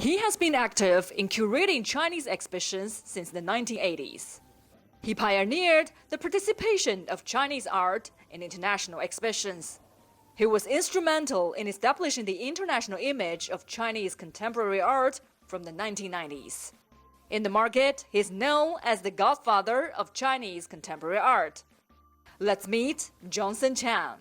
He has been active in curating Chinese exhibitions since the 1980s. He pioneered the participation of Chinese art in international exhibitions. He was instrumental in establishing the international image of Chinese contemporary art from the 1990s. In the market, he is known as the godfather of Chinese contemporary art. Let's meet Johnson Chang.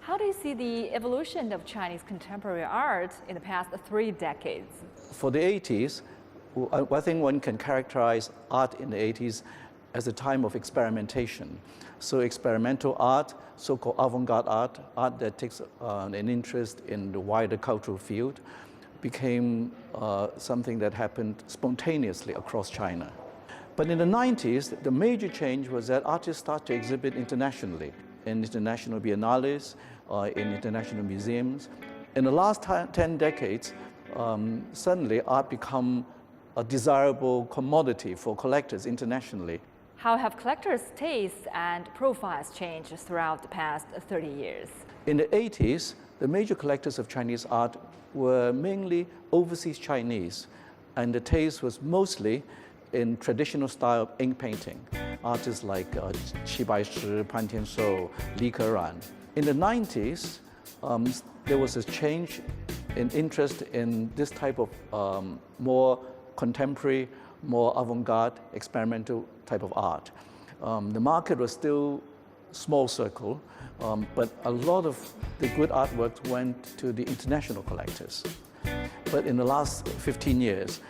How do you see the evolution of Chinese contemporary art in the past 3 decades? For the 80s, I think one can characterize art in the 80s as a time of experimentation. So experimental art, so-called avant-garde art, art that takes an interest in the wider cultural field, became something that happened spontaneously across China. But in the 90s, the major change was that artists started to exhibit internationally, in international biennales, in international museums. In the last 10 decades, suddenly art became a desirable commodity for collectors internationally. How have collectors' tastes and profiles changed throughout the past 30 years? In the 80s, the major collectors of Chinese art were mainly overseas Chinese, and the taste was mostly in traditional style of ink painting. Artists like Qi Baishi, Pan Tianshou, Li Keran. In the 90s, there was a change in interest in this type of more contemporary, more avant-garde, experimental type of art. The market was still small circle, but a lot of the good artworks went to the international collectors. But in the last 15 years,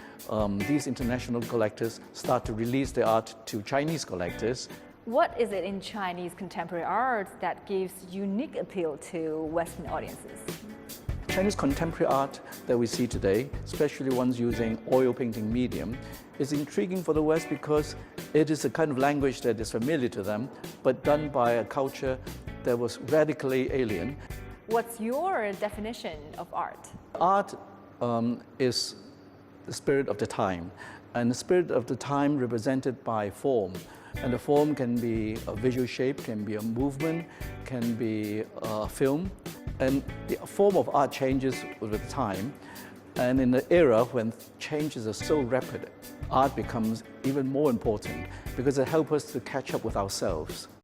these international collectors start to release their art to Chinese collectors. What is it in Chinese contemporary art that gives unique appeal to Western audiences? Chinese contemporary art that we see today, especially ones using oil painting medium, is intriguing for the West because it is a kind of language that is familiar to them, but done by a culture that was radically alien. What's your definition of art? Art is the spirit of the time, and the spirit of the time represented by form. And the form can be a visual shape, can be a movement, can be a film. And the form of art changes with time. And in the era when changes are so rapid, art becomes even more important because it helps us to catch up with ourselves.